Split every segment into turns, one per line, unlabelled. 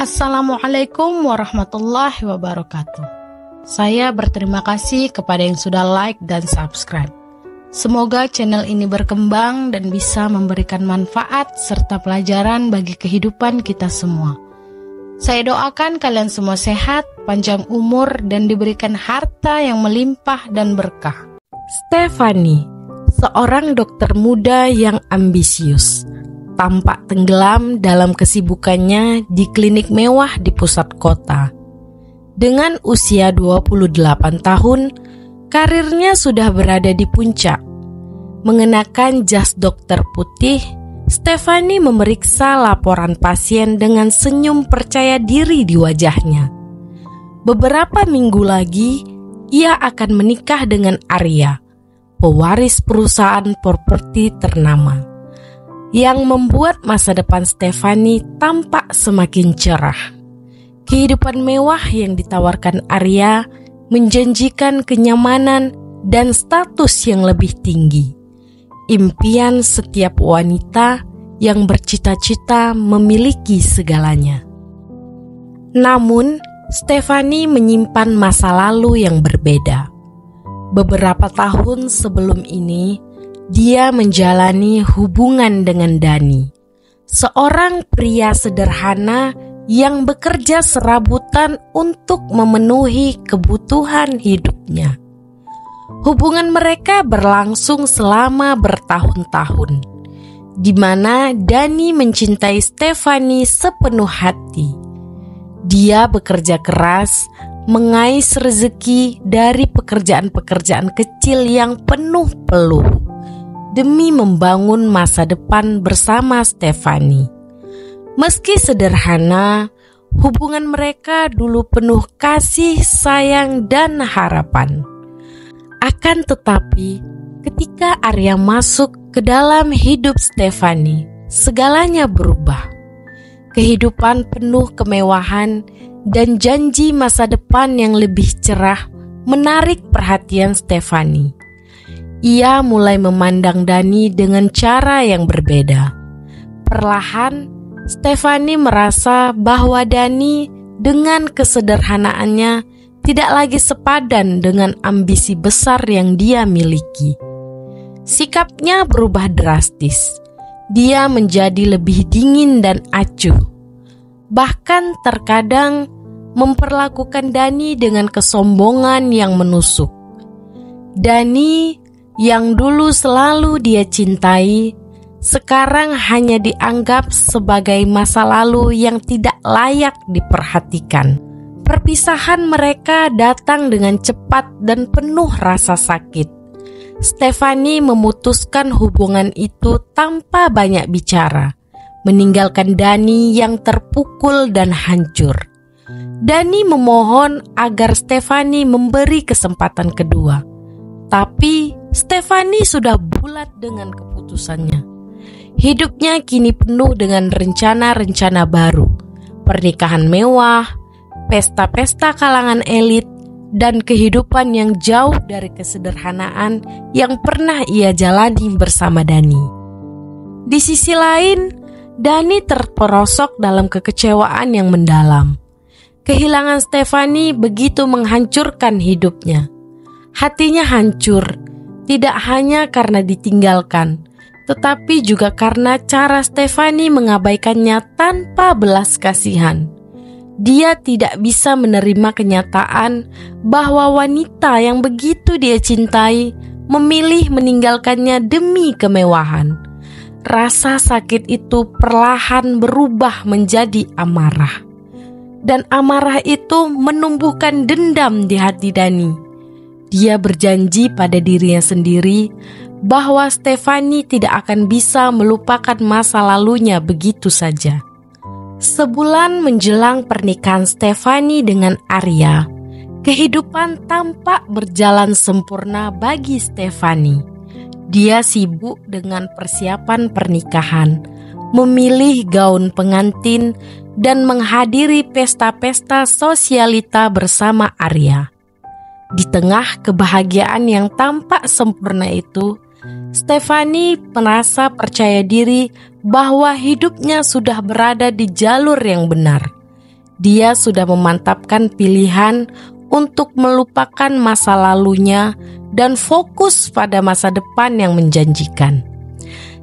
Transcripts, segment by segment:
Assalamualaikum warahmatullahi wabarakatuh. Saya berterima kasih kepada yang sudah like dan subscribe. Semoga channel ini berkembang dan bisa memberikan manfaat serta pelajaran bagi kehidupan kita semua. Saya doakan kalian semua sehat, panjang umur, dan diberikan harta yang melimpah dan berkah. Stephanie, seorang dokter muda yang ambisius, tampak tenggelam dalam kesibukannya di klinik mewah di pusat kota. Dengan usia 28 tahun, karirnya sudah berada di puncak. Mengenakan jas dokter putih, Stephanie memeriksa laporan pasien dengan senyum percaya diri di wajahnya. Beberapa minggu lagi, ia akan menikah dengan Arya, pewaris perusahaan properti ternama, yang membuat masa depan Stephanie tampak semakin cerah. Kehidupan mewah yang ditawarkan Arya menjanjikan kenyamanan dan status yang lebih tinggi. Impian setiap wanita yang bercita-cita memiliki segalanya. Namun, Stephanie menyimpan masa lalu yang berbeda. Beberapa tahun sebelum ini, dia menjalani hubungan dengan Dani, seorang pria sederhana yang bekerja serabutan untuk memenuhi kebutuhan hidupnya. Hubungan mereka berlangsung selama bertahun-tahun, di mana Dani mencintai Stephanie sepenuh hati. Dia bekerja keras, mengais rezeki dari pekerjaan-pekerjaan kecil yang penuh peluh, demi membangun masa depan bersama Stephanie. Meski sederhana, hubungan mereka dulu penuh kasih, sayang, dan harapan. Akan tetapi, ketika Arya masuk ke dalam hidup Stephanie, segalanya berubah. Kehidupan penuh kemewahan dan janji masa depan yang lebih cerah menarik perhatian Stephanie. Ia mulai memandang Dani dengan cara yang berbeda. Perlahan, Stephanie merasa bahwa Dani dengan kesederhanaannya tidak lagi sepadan dengan ambisi besar yang dia miliki. Sikapnya berubah drastis. Dia menjadi lebih dingin dan acuh. Bahkan terkadang memperlakukan Dani dengan kesombongan yang menusuk. Dani yang dulu selalu dia cintai, sekarang hanya dianggap sebagai masa lalu yang tidak layak diperhatikan. Perpisahan mereka datang dengan cepat dan penuh rasa sakit. Stephanie memutuskan hubungan itu tanpa banyak bicara, meninggalkan Dani yang terpukul dan hancur. Dani memohon agar Stephanie memberi kesempatan kedua, tapi Stephanie sudah bulat dengan keputusannya. Hidupnya kini penuh dengan rencana-rencana baru, pernikahan mewah, pesta-pesta kalangan elit, dan kehidupan yang jauh dari kesederhanaan yang pernah ia jalani bersama Dani. Di sisi lain, Dani terperosok dalam kekecewaan yang mendalam. Kehilangan Stephanie begitu menghancurkan hidupnya. Hatinya hancur, tidak hanya karena ditinggalkan, tetapi juga karena cara Stephanie mengabaikannya tanpa belas kasihan. Dia tidak bisa menerima kenyataan bahwa wanita yang begitu dia cintai memilih meninggalkannya demi kemewahan. Rasa sakit itu perlahan berubah menjadi amarah. Dan amarah itu menumbuhkan dendam di hati Dani. Dia berjanji pada dirinya sendiri bahwa Stephanie tidak akan bisa melupakan masa lalunya begitu saja. Sebulan menjelang pernikahan Stephanie dengan Arya, kehidupan tampak berjalan sempurna bagi Stephanie. Dia sibuk dengan persiapan pernikahan, memilih gaun pengantin, dan menghadiri pesta-pesta sosialita bersama Arya. Di tengah kebahagiaan yang tampak sempurna itu, Stephanie merasa percaya diri bahwa hidupnya sudah berada di jalur yang benar. Dia sudah memantapkan pilihan untuk melupakan masa lalunya dan fokus pada masa depan yang menjanjikan.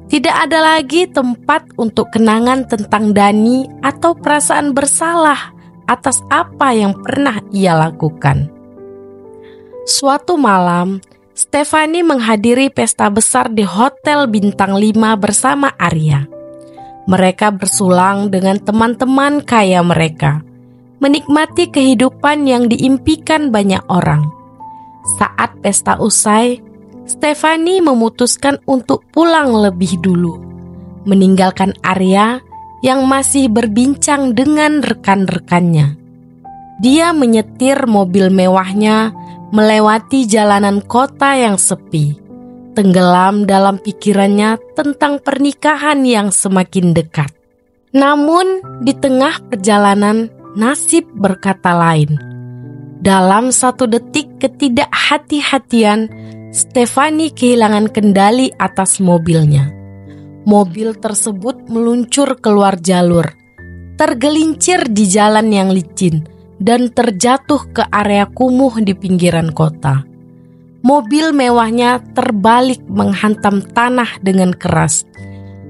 Tidak ada lagi tempat untuk kenangan tentang Dani atau perasaan bersalah atas apa yang pernah ia lakukan. Suatu malam, Stefani menghadiri pesta besar di Hotel Bintang 5 bersama Arya. Mereka bersulang dengan teman-teman kaya mereka, menikmati kehidupan yang diimpikan banyak orang. Saat pesta usai, Stefani memutuskan untuk pulang lebih dulu, meninggalkan Arya yang masih berbincang dengan rekan-rekannya. Dia menyetir mobil mewahnya melewati jalanan kota yang sepi, tenggelam dalam pikirannya tentang pernikahan yang semakin dekat. Namun, di tengah perjalanan, nasib berkata lain. Dalam satu detik ketidakhati-hatian, Stefani kehilangan kendali atas mobilnya. Mobil tersebut meluncur keluar jalur, tergelincir di jalan yang licin, dan terjatuh ke area kumuh di pinggiran kota. Mobil mewahnya terbalik menghantam tanah dengan keras.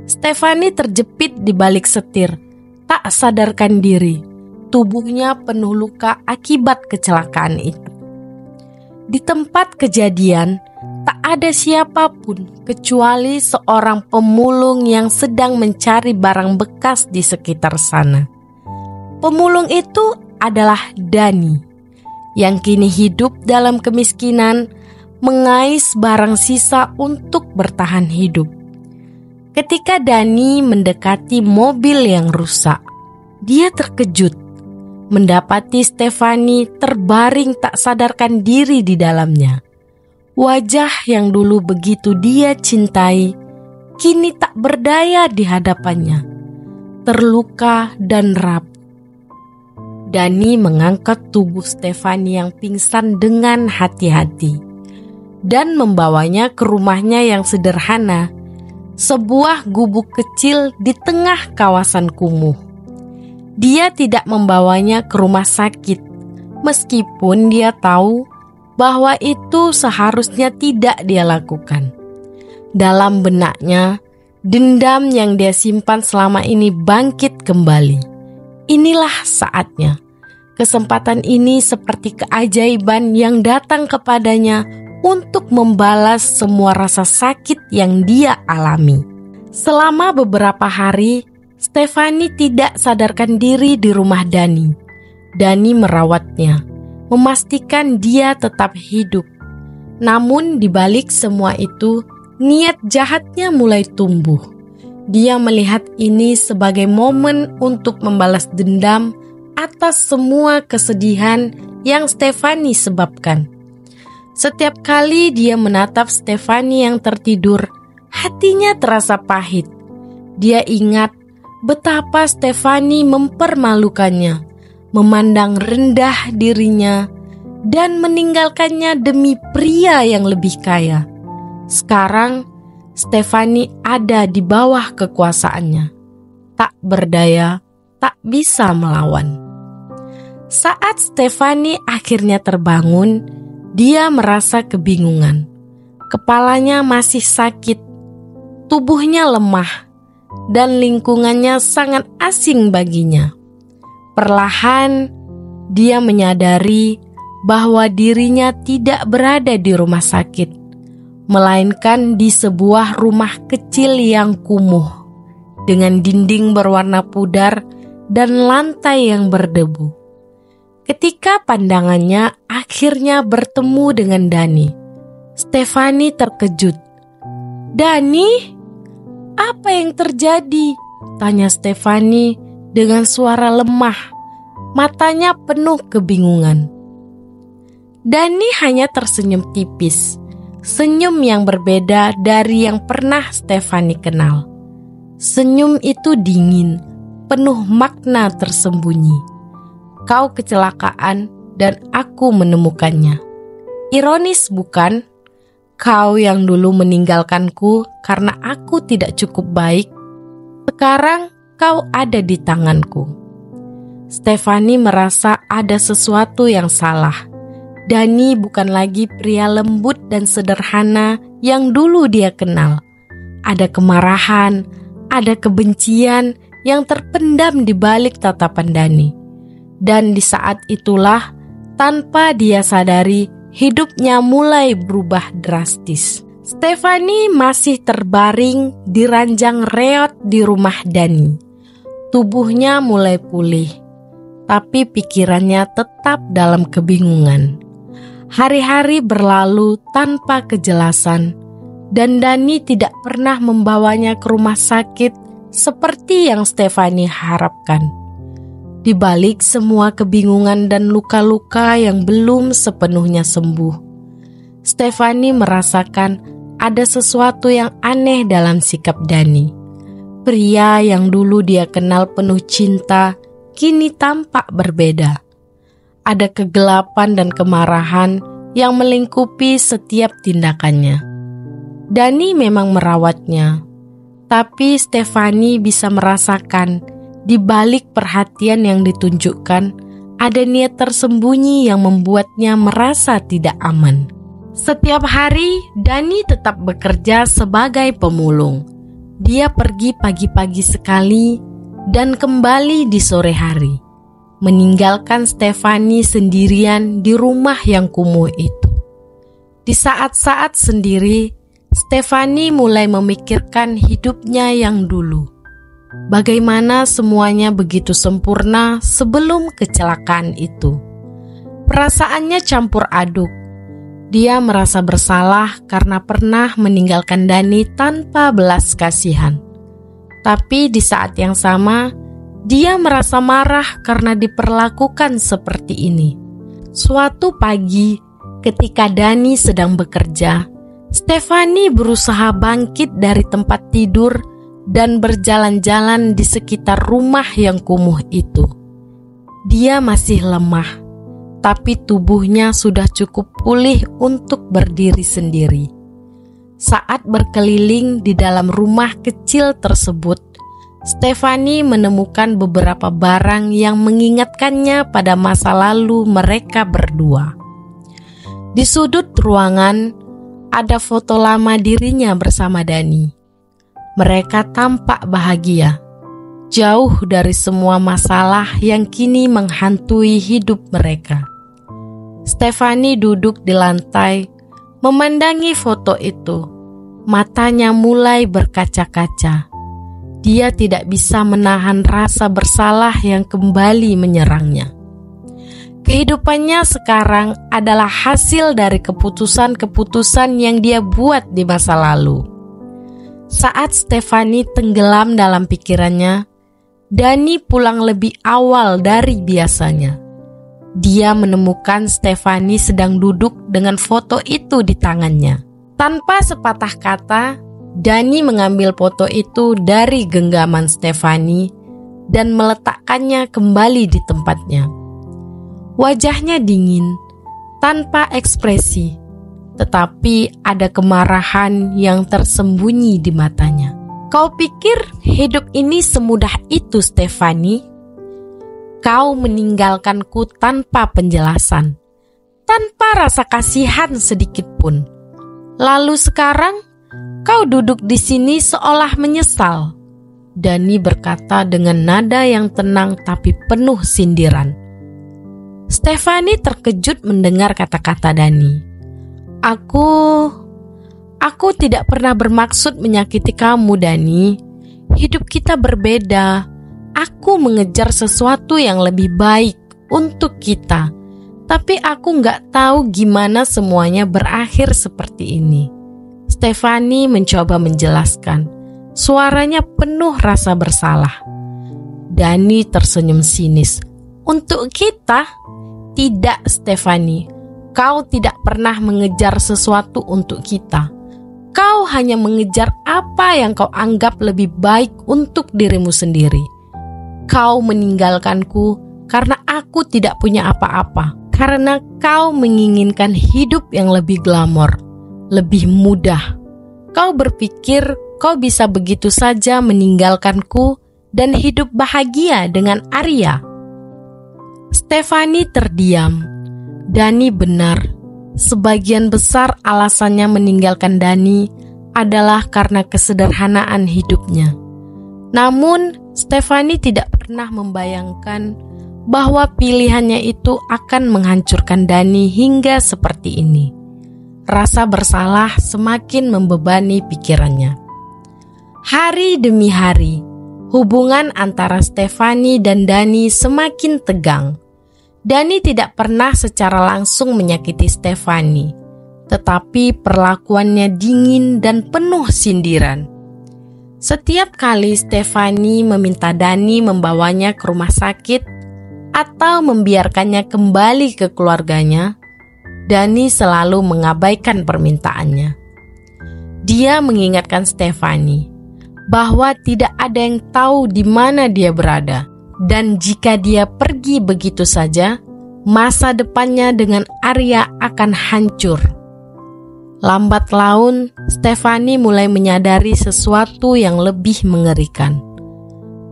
Stefani terjepit di balik setir, tak sadarkan diri. Tubuhnya penuh luka akibat kecelakaan itu. Di tempat kejadian, tak ada siapapun kecuali seorang pemulung yang sedang mencari barang bekas di sekitar sana. Pemulung itu adalah Dani, yang kini hidup dalam kemiskinan, mengais barang sisa untuk bertahan hidup. Ketika Dani mendekati mobil yang rusak, dia terkejut mendapati Stefani terbaring tak sadarkan diri di dalamnya. Wajah yang dulu begitu dia cintai, kini tak berdaya di hadapannya, terluka dan rapuh. Dani mengangkat tubuh Stefani yang pingsan dengan hati-hati dan membawanya ke rumahnya yang sederhana, sebuah gubuk kecil di tengah kawasan kumuh. Dia tidak membawanya ke rumah sakit, meskipun dia tahu bahwa itu seharusnya tidak dia lakukan. Dalam benaknya, dendam yang dia simpan selama ini bangkit kembali. Inilah saatnya. Kesempatan ini seperti keajaiban yang datang kepadanya untuk membalas semua rasa sakit yang dia alami. Selama beberapa hari, Stefani tidak sadarkan diri di rumah Dani. Dani merawatnya, memastikan dia tetap hidup. Namun di balik semua itu, niat jahatnya mulai tumbuh. Dia melihat ini sebagai momen untuk membalas dendam atas semua kesedihan yang Stefani sebabkan. Setiap kali dia menatap Stefani yang tertidur, hatinya terasa pahit. Dia ingat betapa Stefani mempermalukannya, memandang rendah dirinya, dan meninggalkannya demi pria yang lebih kaya. Sekarang, Stefani ada di bawah kekuasaannya. Tak berdaya, tak bisa melawan. Saat Stefani akhirnya terbangun, dia merasa kebingungan. Kepalanya masih sakit, tubuhnya lemah, dan lingkungannya sangat asing baginya. Perlahan, dia menyadari bahwa dirinya tidak berada di rumah sakit, melainkan di sebuah rumah kecil yang kumuh, dengan dinding berwarna pudar dan lantai yang berdebu. Ketika pandangannya akhirnya bertemu dengan Dani, Stefani terkejut. "Dani? Apa yang terjadi?" tanya Stefani dengan suara lemah, matanya penuh kebingungan. Dani hanya tersenyum tipis, senyum yang berbeda dari yang pernah Stefani kenal. Senyum itu dingin, penuh makna tersembunyi. "Kau kecelakaan dan aku menemukannya. Ironis bukan? Kau yang dulu meninggalkanku karena aku tidak cukup baik, sekarang kau ada di tanganku." Stefani merasa ada sesuatu yang salah. Dani bukan lagi pria lembut dan sederhana yang dulu dia kenal. Ada kemarahan, ada kebencian yang terpendam di balik tatapan Dani. Dan di saat itulah, tanpa dia sadari, hidupnya mulai berubah drastis. Stefani masih terbaring di ranjang reot di rumah Dani. Tubuhnya mulai pulih, tapi pikirannya tetap dalam kebingungan. Hari-hari berlalu tanpa kejelasan, dan Dani tidak pernah membawanya ke rumah sakit seperti yang Stefani harapkan. Di balik semua kebingungan dan luka-luka yang belum sepenuhnya sembuh, Stefani merasakan ada sesuatu yang aneh dalam sikap Dani. Pria yang dulu dia kenal penuh cinta, kini tampak berbeda. Ada kegelapan dan kemarahan yang melingkupi setiap tindakannya. Dani memang merawatnya, tapi Stefani bisa merasakan di balik perhatian yang ditunjukkan, ada niat tersembunyi yang membuatnya merasa tidak aman. Setiap hari, Dani tetap bekerja sebagai pemulung. Dia pergi pagi-pagi sekali dan kembali di sore hari, meninggalkan Stefani sendirian di rumah yang kumuh itu. Di saat-saat sendiri, Stefani mulai memikirkan hidupnya yang dulu. Bagaimana semuanya begitu sempurna sebelum kecelakaan itu. Perasaannya campur aduk. Dia merasa bersalah karena pernah meninggalkan Dani tanpa belas kasihan. Tapi di saat yang sama, dia merasa marah karena diperlakukan seperti ini. Suatu pagi, ketika Dani sedang bekerja, Stefani berusaha bangkit dari tempat tidur dan berjalan-jalan di sekitar rumah yang kumuh itu. Dia masih lemah, tapi tubuhnya sudah cukup pulih untuk berdiri sendiri. Saat berkeliling di dalam rumah kecil tersebut, Stefani menemukan beberapa barang yang mengingatkannya pada masa lalu mereka berdua. Di sudut ruangan, ada foto lama dirinya bersama Dani. Mereka tampak bahagia, jauh dari semua masalah yang kini menghantui hidup mereka. Stefani duduk di lantai, memandangi foto itu. Matanya mulai berkaca-kaca. Dia tidak bisa menahan rasa bersalah yang kembali menyerangnya. Kehidupannya sekarang adalah hasil dari keputusan-keputusan yang dia buat di masa lalu. Saat Stefani tenggelam dalam pikirannya, Dani pulang lebih awal dari biasanya. Dia menemukan Stefani sedang duduk dengan foto itu di tangannya. Tanpa sepatah kata, Dani mengambil foto itu dari genggaman Stefani dan meletakkannya kembali di tempatnya. Wajahnya dingin, tanpa ekspresi. Tetapi ada kemarahan yang tersembunyi di matanya. Kau pikir hidup ini semudah itu, Stefani? Kau meninggalkanku tanpa penjelasan, tanpa rasa kasihan sedikit pun. Lalu sekarang kau duduk di sini seolah menyesal. Dani berkata dengan nada yang tenang tapi penuh sindiran. Stefani terkejut mendengar kata-kata Dani. Aku tidak pernah bermaksud menyakiti kamu, Dani. Hidup kita berbeda. Aku mengejar sesuatu yang lebih baik untuk kita. Tapi aku gak tahu gimana semuanya berakhir seperti ini. Stefani mencoba menjelaskan. Suaranya penuh rasa bersalah. Dani tersenyum sinis. Untuk kita? Tidak, Stefani. Kau tidak pernah mengejar sesuatu untuk kita. Kau hanya mengejar apa yang kau anggap lebih baik untuk dirimu sendiri. Kau meninggalkanku karena aku tidak punya apa-apa. Karena kau menginginkan hidup yang lebih glamor, lebih mudah. Kau berpikir kau bisa begitu saja meninggalkanku dan hidup bahagia dengan Arya. Stefani terdiam. Dani benar. Sebagian besar alasannya meninggalkan Dani adalah karena kesederhanaan hidupnya. Namun, Stefani tidak pernah membayangkan bahwa pilihannya itu akan menghancurkan Dani hingga seperti ini. Rasa bersalah semakin membebani pikirannya. Hari demi hari, hubungan antara Stefani dan Dani semakin tegang. Dani tidak pernah secara langsung menyakiti Stefani, tetapi perlakuannya dingin dan penuh sindiran. Setiap kali Stefani meminta Dani membawanya ke rumah sakit atau membiarkannya kembali ke keluarganya, Dani selalu mengabaikan permintaannya. Dia mengingatkan Stefani bahwa tidak ada yang tahu di mana dia berada, dan jika dia pergi begitu saja, masa depannya dengan Arya akan hancur. Lambat laun, Stefani mulai menyadari sesuatu yang lebih mengerikan.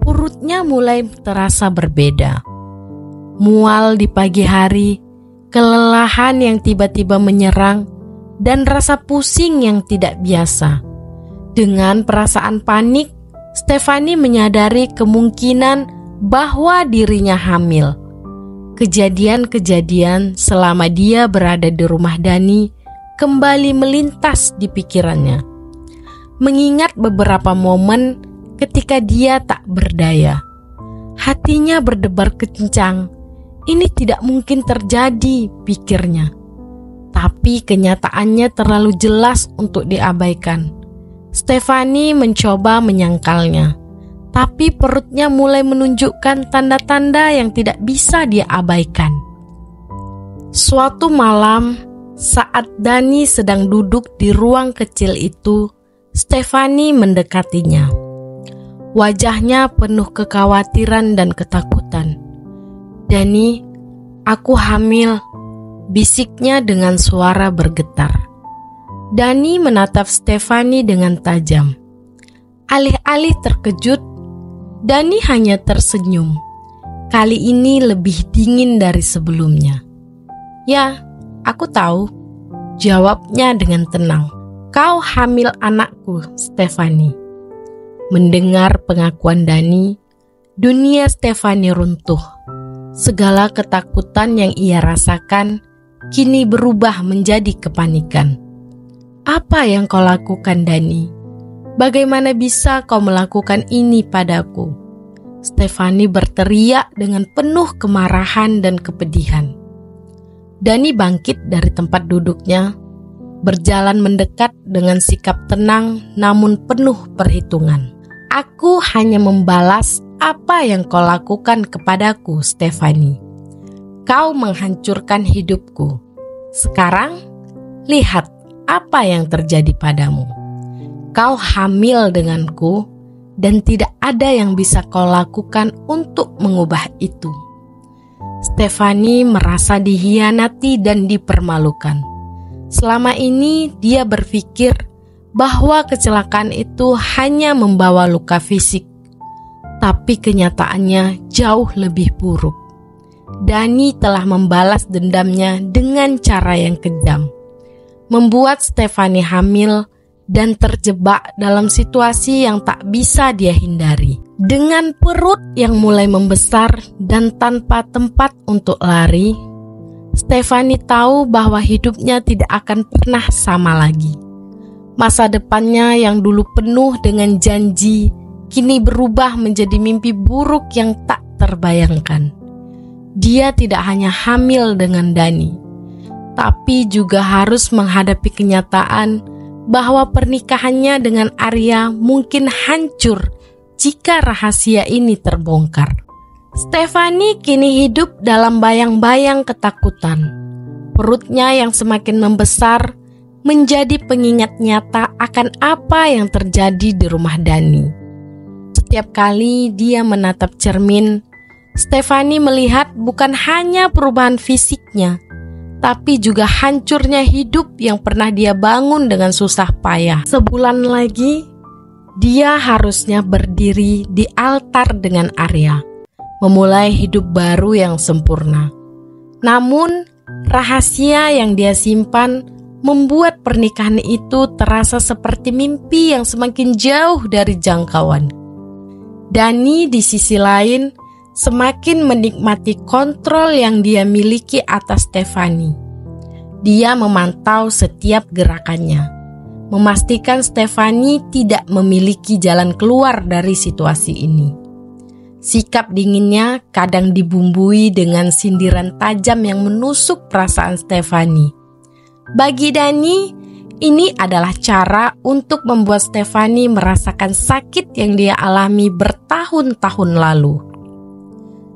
Perutnya mulai terasa berbeda. Mual di pagi hari, kelelahan yang tiba-tiba menyerang, dan rasa pusing yang tidak biasa. Dengan perasaan panik, Stefani menyadari kemungkinan bahwa dirinya hamil. Kejadian-kejadian selama dia berada di rumah Dani kembali melintas di pikirannya. Mengingat beberapa momen ketika dia tak berdaya. Hatinya berdebar kencang. Ini tidak mungkin terjadi, pikirnya. Tapi kenyataannya terlalu jelas untuk diabaikan. Stefani mencoba menyangkalnya, tapi perutnya mulai menunjukkan tanda-tanda yang tidak bisa dia abaikan. Suatu malam, saat Dani sedang duduk di ruang kecil itu, Stefani mendekatinya. Wajahnya penuh kekhawatiran dan ketakutan. "Dani, aku hamil," bisiknya dengan suara bergetar. Dani menatap Stefani dengan tajam. Alih-alih terkejut, Dani hanya tersenyum. Kali ini lebih dingin dari sebelumnya. "Ya, aku tahu," jawabnya dengan tenang. "Kau hamil anakku, Stefani." Mendengar pengakuan Dani, dunia Stefani runtuh. Segala ketakutan yang ia rasakan kini berubah menjadi kepanikan. "Apa yang kau lakukan, Dani? Bagaimana bisa kau melakukan ini padaku?" Stefani berteriak dengan penuh kemarahan dan kepedihan. Dani bangkit dari tempat duduknya, berjalan mendekat dengan sikap tenang namun penuh perhitungan. "Aku hanya membalas apa yang kau lakukan kepadaku, Stefani. Kau menghancurkan hidupku. Sekarang, lihat apa yang terjadi padamu. Kau hamil denganku, dan tidak ada yang bisa kau lakukan untuk mengubah itu." Stefani merasa dikhianati dan dipermalukan. Selama ini dia berpikir bahwa kecelakaan itu hanya membawa luka fisik, tapi kenyataannya jauh lebih buruk. Dani telah membalas dendamnya dengan cara yang kejam, membuat Stefani hamil dan terjebak dalam situasi yang tak bisa dia hindari. Dengan perut yang mulai membesar dan tanpa tempat untuk lari, Stefani tahu bahwa hidupnya tidak akan pernah sama lagi. Masa depannya yang dulu penuh dengan janji, kini berubah menjadi mimpi buruk yang tak terbayangkan. Dia tidak hanya hamil dengan Dani, tapi juga harus menghadapi kenyataan bahwa pernikahannya dengan Arya mungkin hancur jika rahasia ini terbongkar. Stefani kini hidup dalam bayang-bayang ketakutan. Perutnya yang semakin membesar menjadi pengingat nyata akan apa yang terjadi di rumah Dani. Setiap kali dia menatap cermin, Stefani melihat bukan hanya perubahan fisiknya, tapi juga hancurnya hidup yang pernah dia bangun dengan susah payah. Sebulan lagi, dia harusnya berdiri di altar dengan Arya, memulai hidup baru yang sempurna. Namun, rahasia yang dia simpan membuat pernikahan itu terasa seperti mimpi yang semakin jauh dari jangkauan. Dani di sisi lain semakin menikmati kontrol yang dia miliki atas Stefani. Dia memantau setiap gerakannya, memastikan Stefani tidak memiliki jalan keluar dari situasi ini. Sikap dinginnya kadang dibumbui dengan sindiran tajam yang menusuk perasaan Stefani. Bagi Dani, ini adalah cara untuk membuat Stefani merasakan sakit yang dia alami bertahun-tahun lalu.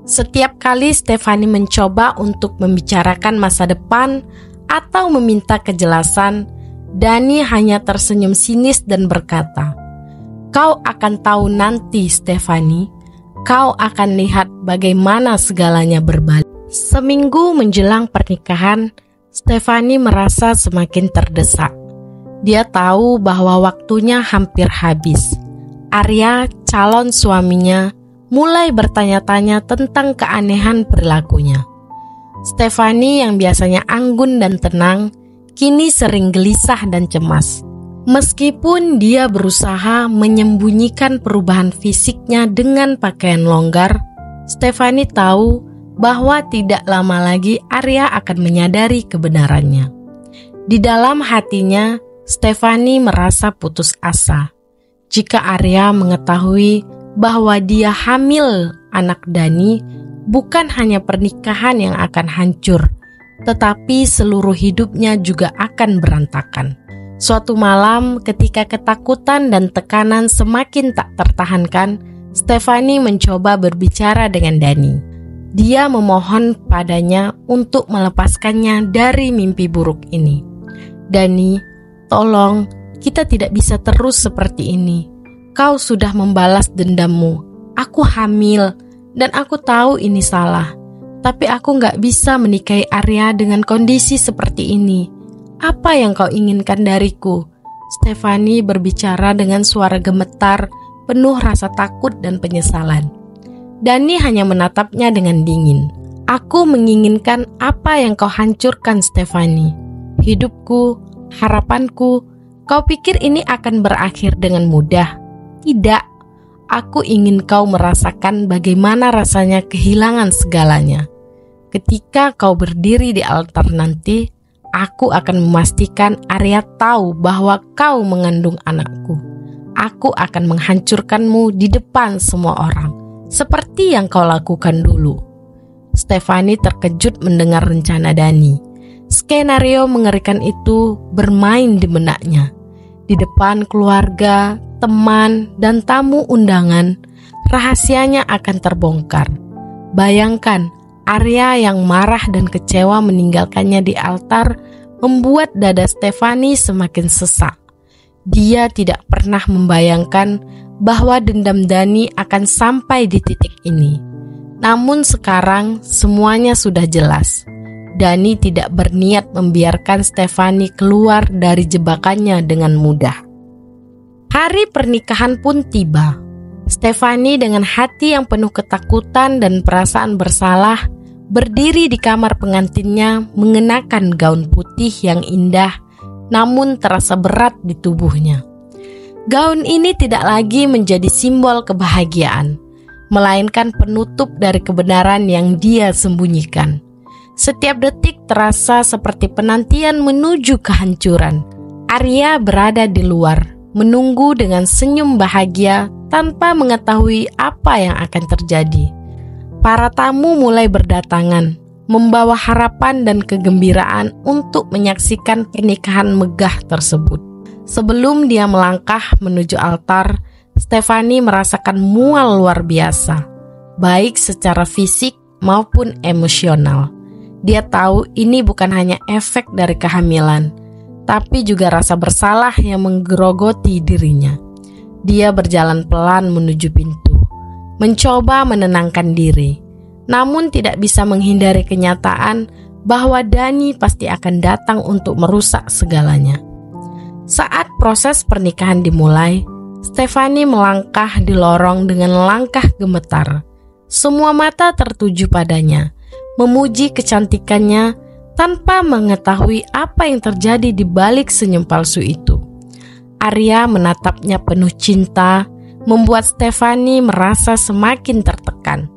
Setiap kali Stefani mencoba untuk membicarakan masa depan atau meminta kejelasan, Dani hanya tersenyum sinis dan berkata, "Kau akan tahu nanti, Stefani. Kau akan lihat bagaimana segalanya berbalik." Seminggu menjelang pernikahan, Stefani merasa semakin terdesak. Dia tahu bahwa waktunya hampir habis. Arya, calon suaminya, mulai bertanya-tanya tentang keanehan perilakunya. Stefani yang biasanya anggun dan tenang, kini sering gelisah dan cemas. Meskipun dia berusaha menyembunyikan perubahan fisiknya dengan pakaian longgar, Stefani tahu bahwa tidak lama lagi Arya akan menyadari kebenarannya. Di dalam hatinya, Stefani merasa putus asa. Jika Arya mengetahui bahwa dia hamil anak Dani, bukan hanya pernikahan yang akan hancur, tetapi seluruh hidupnya juga akan berantakan. Suatu malam, ketika ketakutan dan tekanan semakin tak tertahankan, Stefani mencoba berbicara dengan Dani. Dia memohon padanya untuk melepaskannya dari mimpi buruk ini. "Dani, tolong, kita tidak bisa terus seperti ini. Kau sudah membalas dendammu. Aku hamil, dan aku tahu ini salah. Tapi aku gak bisa menikahi Arya dengan kondisi seperti ini. Apa yang kau inginkan dariku?" Stefani berbicara dengan suara gemetar, penuh rasa takut dan penyesalan. Dani hanya menatapnya dengan dingin. "Aku menginginkan apa yang kau hancurkan, Stefani. Hidupku, harapanku. Kau pikir ini akan berakhir dengan mudah? Tidak. Aku ingin kau merasakan bagaimana rasanya kehilangan segalanya. Ketika kau berdiri di altar nanti, aku akan memastikan Arya tahu bahwa kau mengandung anakku. Aku akan menghancurkanmu di depan semua orang, seperti yang kau lakukan dulu." Stefani terkejut mendengar rencana Dani. Skenario mengerikan itu bermain di benaknya. Di depan keluarga, teman, dan tamu undangan, rahasianya akan terbongkar. Bayangkan, Arya yang marah dan kecewa meninggalkannya di altar membuat dada Stefani semakin sesak. Dia tidak pernah membayangkan bahwa dendam Dani akan sampai di titik ini. Namun sekarang semuanya sudah jelas. Dani tidak berniat membiarkan Stefani keluar dari jebakannya dengan mudah. Hari pernikahan pun tiba. Stefani dengan hati yang penuh ketakutan dan perasaan bersalah berdiri di kamar pengantinnya mengenakan gaun putih yang indah namun terasa berat di tubuhnya. Gaun ini tidak lagi menjadi simbol kebahagiaan, melainkan penutup dari kebenaran yang dia sembunyikan. Setiap detik terasa seperti penantian menuju kehancuran. Arya berada di luar, menunggu dengan senyum bahagia tanpa mengetahui apa yang akan terjadi. Para tamu mulai berdatangan, membawa harapan dan kegembiraan untuk menyaksikan pernikahan megah tersebut. Sebelum dia melangkah menuju altar, Stefani merasakan mual luar biasa, baik secara fisik maupun emosional. Dia tahu ini bukan hanya efek dari kehamilan, tapi juga rasa bersalah yang menggerogoti dirinya. Dia berjalan pelan menuju pintu, mencoba menenangkan diri, namun tidak bisa menghindari kenyataan bahwa Dani pasti akan datang untuk merusak segalanya. Saat proses pernikahan dimulai, Stefani melangkah di lorong dengan langkah gemetar. Semua mata tertuju padanya, memuji kecantikannya tanpa mengetahui apa yang terjadi di balik senyum palsu itu. Arya menatapnya penuh cinta, membuat Stefani merasa semakin tertekan.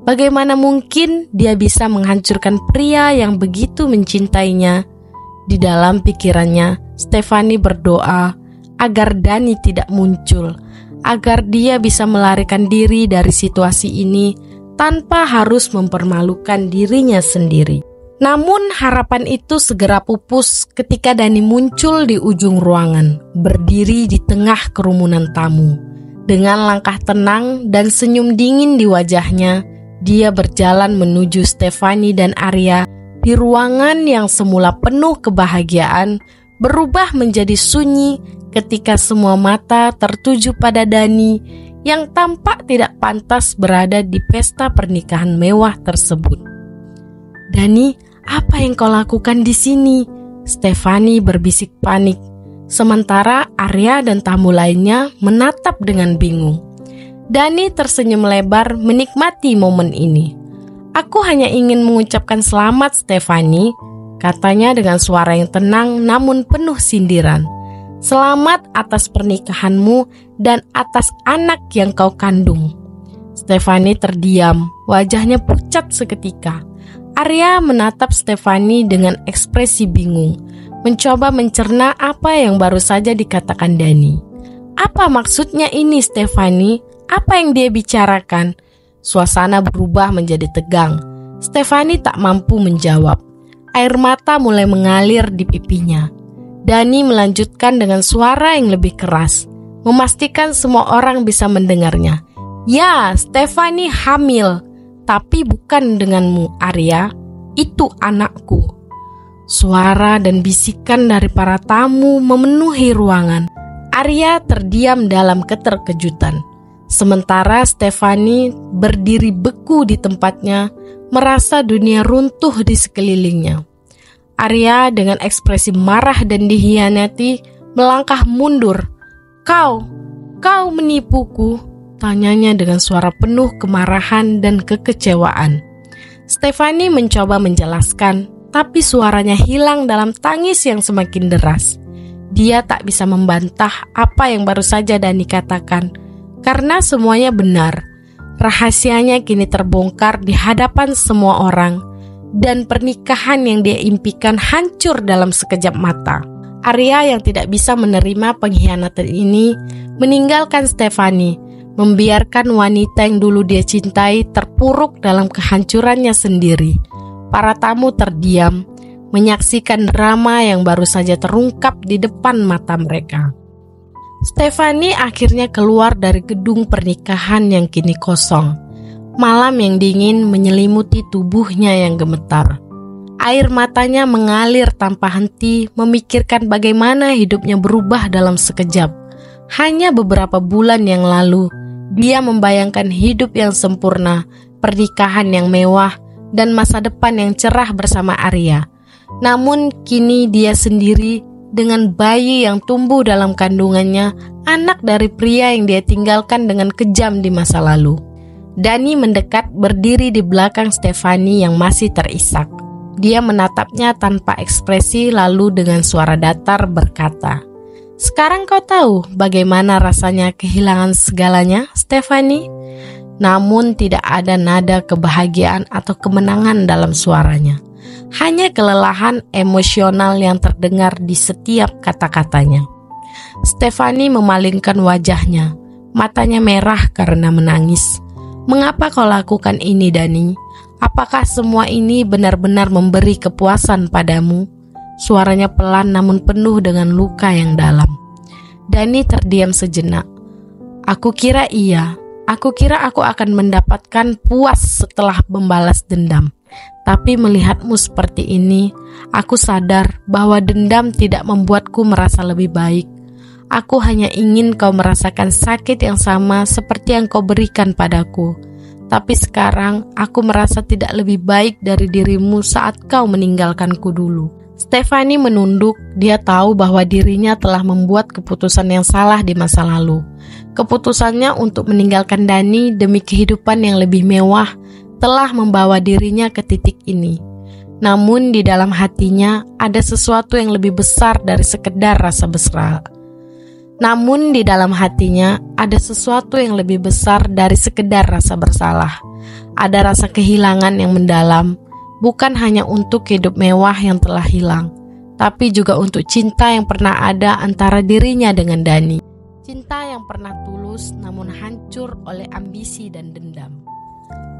Bagaimana mungkin dia bisa menghancurkan pria yang begitu mencintainya? Di dalam pikirannya, Stefani berdoa agar Dani tidak muncul, agar dia bisa melarikan diri dari situasi ini tanpa harus mempermalukan dirinya sendiri. Namun harapan itu segera pupus ketika Dani muncul di ujung ruangan, berdiri di tengah kerumunan tamu. Dengan langkah tenang dan senyum dingin di wajahnya, dia berjalan menuju Stefani dan Arya. Di ruangan yang semula penuh kebahagiaan berubah menjadi sunyi ketika semua mata tertuju pada Dani yang tampak tidak pantas berada di pesta pernikahan mewah tersebut. "Dani, apa yang kau lakukan di sini?" Stefani berbisik panik, sementara Arya dan tamu lainnya menatap dengan bingung. Dani tersenyum lebar menikmati momen ini. "Aku hanya ingin mengucapkan selamat, Stefani," katanya dengan suara yang tenang namun penuh sindiran. "Selamat atas pernikahanmu dan atas anak yang kau kandung." Stefani terdiam, wajahnya pucat seketika. Arya menatap Stefani dengan ekspresi bingung, mencoba mencerna apa yang baru saja dikatakan Dani. "Apa maksudnya ini, Stefani? Apa yang dia bicarakan?" Suasana berubah menjadi tegang. Stefani tak mampu menjawab. Air mata mulai mengalir di pipinya. Dani melanjutkan dengan suara yang lebih keras, memastikan semua orang bisa mendengarnya. "Ya, Stefani hamil, tapi bukan denganmu, Arya. Itu anakku." Suara dan bisikan dari para tamu memenuhi ruangan. Arya terdiam dalam keterkejutan. Sementara Stefani berdiri beku di tempatnya, merasa dunia runtuh di sekelilingnya. Arya dengan ekspresi marah dan dikhianati melangkah mundur. Kau menipuku?" tanyanya dengan suara penuh kemarahan dan kekecewaan. Stefani mencoba menjelaskan, tapi suaranya hilang dalam tangis yang semakin deras. Dia tak bisa membantah apa yang baru saja Dani katakan, karena semuanya benar. Rahasianya kini terbongkar di hadapan semua orang, dan pernikahan yang dia impikan hancur dalam sekejap mata. Arya yang tidak bisa menerima pengkhianatan ini meninggalkan Stefani, membiarkan wanita yang dulu dia cintai terpuruk dalam kehancurannya sendiri. Para tamu terdiam, menyaksikan drama yang baru saja terungkap di depan mata mereka. Stefani akhirnya keluar dari gedung pernikahan yang kini kosong. Malam yang dingin menyelimuti tubuhnya yang gemetar. Air matanya mengalir tanpa henti, memikirkan bagaimana hidupnya berubah dalam sekejap. Hanya beberapa bulan yang lalu, dia membayangkan hidup yang sempurna, pernikahan yang mewah, dan masa depan yang cerah bersama Arya. Namun kini dia sendiri dengan bayi yang tumbuh dalam kandungannya, anak dari pria yang dia tinggalkan dengan kejam di masa lalu. Dani mendekat berdiri di belakang Stefani yang masih terisak. Dia menatapnya tanpa ekspresi lalu dengan suara datar berkata, "Sekarang kau tahu bagaimana rasanya kehilangan segalanya, Stefani?" Namun tidak ada nada kebahagiaan atau kemenangan dalam suaranya. Hanya kelelahan emosional yang terdengar di setiap kata-katanya. Stefani memalingkan wajahnya, matanya merah karena menangis. "Mengapa kau lakukan ini, Dani? Apakah semua ini benar-benar memberi kepuasan padamu?" Suaranya pelan namun penuh dengan luka yang dalam. Dani terdiam sejenak. "Aku kira iya. Aku kira aku akan mendapatkan puas setelah membalas dendam. Tapi melihatmu seperti ini, aku sadar bahwa dendam tidak membuatku merasa lebih baik. Aku hanya ingin kau merasakan sakit yang sama seperti yang kau berikan padaku. Tapi sekarang aku merasa tidak lebih baik dari dirimu saat kau meninggalkanku dulu." Stefani menunduk. Dia tahu bahwa dirinya telah membuat keputusan yang salah di masa lalu. Keputusannya untuk meninggalkan Dani demi kehidupan yang lebih mewah telah membawa dirinya ke titik ini. Namun di dalam hatinya ada sesuatu yang lebih besar dari sekedar rasa bersalah. Ada rasa kehilangan yang mendalam, bukan hanya untuk hidup mewah yang telah hilang, tapi juga untuk cinta yang pernah ada antara dirinya dengan Dani. Cinta yang pernah tulus namun hancur oleh ambisi dan dendam.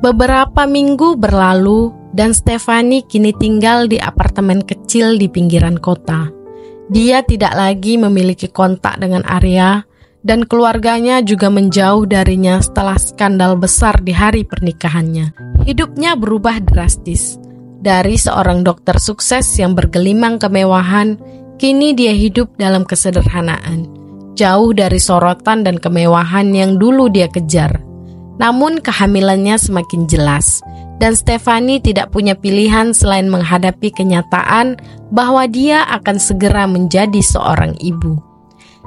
Beberapa minggu berlalu dan Stefani kini tinggal di apartemen kecil di pinggiran kota. Dia tidak lagi memiliki kontak dengan Arya dan keluarganya juga menjauh darinya setelah skandal besar di hari pernikahannya. Hidupnya berubah drastis. Dari seorang dokter sukses yang bergelimang kemewahan, kini dia hidup dalam kesederhanaan, jauh dari sorotan dan kemewahan yang dulu dia kejar. Namun kehamilannya semakin jelas, dan Stefani tidak punya pilihan selain menghadapi kenyataan bahwa dia akan segera menjadi seorang ibu.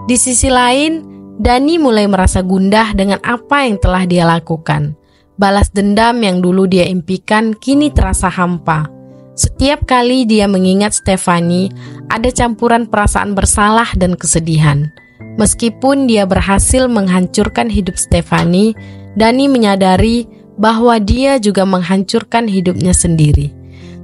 Di sisi lain, Dani mulai merasa gundah dengan apa yang telah dia lakukan. Balas dendam yang dulu dia impikan kini terasa hampa. Setiap kali dia mengingat Stefani, ada campuran perasaan bersalah dan kesedihan. Meskipun dia berhasil menghancurkan hidup Stefani, Dani menyadari bahwa dia juga menghancurkan hidupnya sendiri.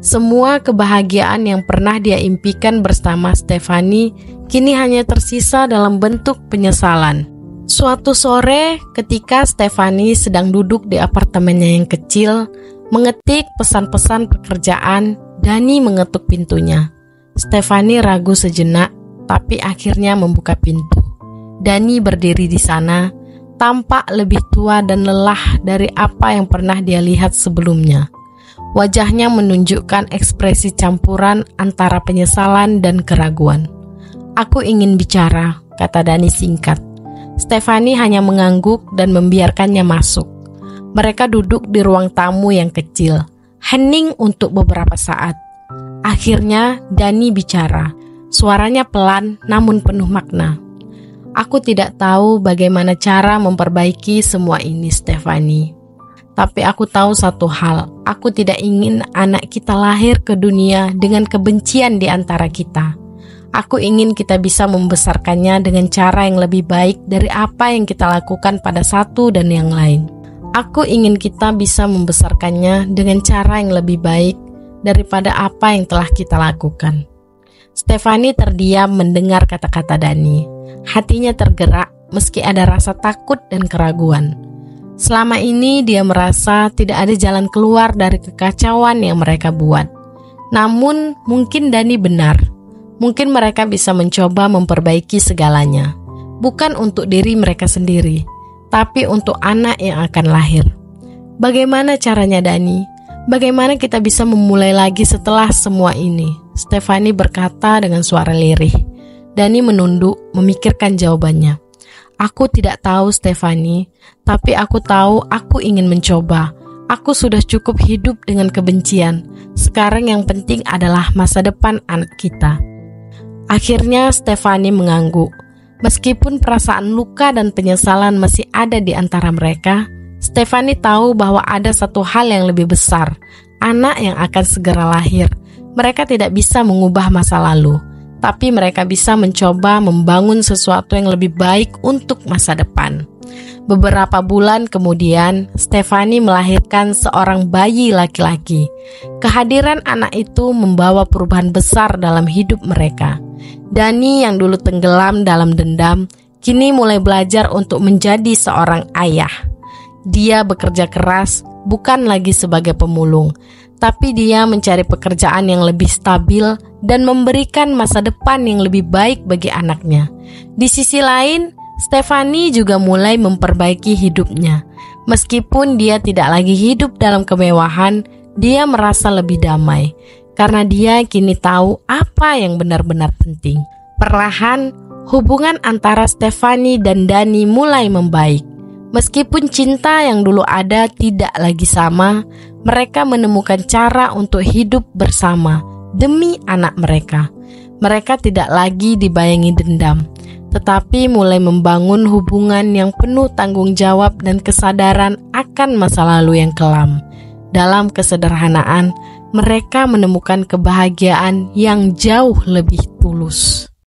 Semua kebahagiaan yang pernah dia impikan bersama Stefani kini hanya tersisa dalam bentuk penyesalan. Suatu sore, ketika Stefani sedang duduk di apartemennya yang kecil, mengetik pesan-pesan pekerjaan, Dani mengetuk pintunya. Stefani ragu sejenak, tapi akhirnya membuka pintu. Dani berdiri di sana, tampak lebih tua dan lelah dari apa yang pernah dia lihat sebelumnya. Wajahnya menunjukkan ekspresi campuran antara penyesalan dan keraguan. "Aku ingin bicara," kata Dani singkat. Stefani hanya mengangguk dan membiarkannya masuk. Mereka duduk di ruang tamu yang kecil, hening untuk beberapa saat. Akhirnya Dani bicara. Suaranya pelan namun penuh makna. "Aku tidak tahu bagaimana cara memperbaiki semua ini, Stefani. Tapi aku tahu satu hal, aku tidak ingin anak kita lahir ke dunia dengan kebencian di antara kita. Aku ingin kita bisa membesarkannya dengan cara yang lebih baik dari apa yang kita lakukan pada satu dan yang lain. Aku ingin kita bisa membesarkannya dengan cara yang lebih baik daripada apa yang telah kita lakukan." Stefani terdiam mendengar kata-kata Dani. Hatinya tergerak meski ada rasa takut dan keraguan. Selama ini dia merasa tidak ada jalan keluar dari kekacauan yang mereka buat. Namun mungkin Dani benar. Mungkin mereka bisa mencoba memperbaiki segalanya. Bukan untuk diri mereka sendiri, tapi untuk anak yang akan lahir. Bagaimana caranya, Dani? Bagaimana kita bisa memulai lagi setelah semua ini? Stefani berkata dengan suara lirih. Dani menunduk, memikirkan jawabannya. "Aku tidak tahu, Stefani, tapi aku tahu aku ingin mencoba. Aku sudah cukup hidup dengan kebencian. Sekarang yang penting adalah masa depan anak kita." Akhirnya Stefani mengangguk. Meskipun perasaan luka dan penyesalan masih ada di antara mereka, Stefani tahu bahwa ada satu hal yang lebih besar, anak yang akan segera lahir. Mereka tidak bisa mengubah masa lalu, tapi mereka bisa mencoba membangun sesuatu yang lebih baik untuk masa depan. Beberapa bulan kemudian, Stefani melahirkan seorang bayi laki-laki. Kehadiran anak itu membawa perubahan besar dalam hidup mereka. Dani yang dulu tenggelam dalam dendam, kini mulai belajar untuk menjadi seorang ayah. Dia bekerja keras, bukan lagi sebagai pemulung, tapi dia mencari pekerjaan yang lebih stabil dan memberikan masa depan yang lebih baik bagi anaknya. Di sisi lain, Stefani juga mulai memperbaiki hidupnya. Meskipun dia tidak lagi hidup dalam kemewahan, dia merasa lebih damai, karena dia kini tahu apa yang benar-benar penting. Perlahan, hubungan antara Stefani dan Dani mulai membaik. Meskipun cinta yang dulu ada tidak lagi sama, mereka menemukan cara untuk hidup bersama demi anak mereka. Mereka tidak lagi dibayangi dendam, tetapi mulai membangun hubungan yang penuh tanggung jawab dan kesadaran akan masa lalu yang kelam. Dalam kesederhanaan, mereka menemukan kebahagiaan yang jauh lebih tulus.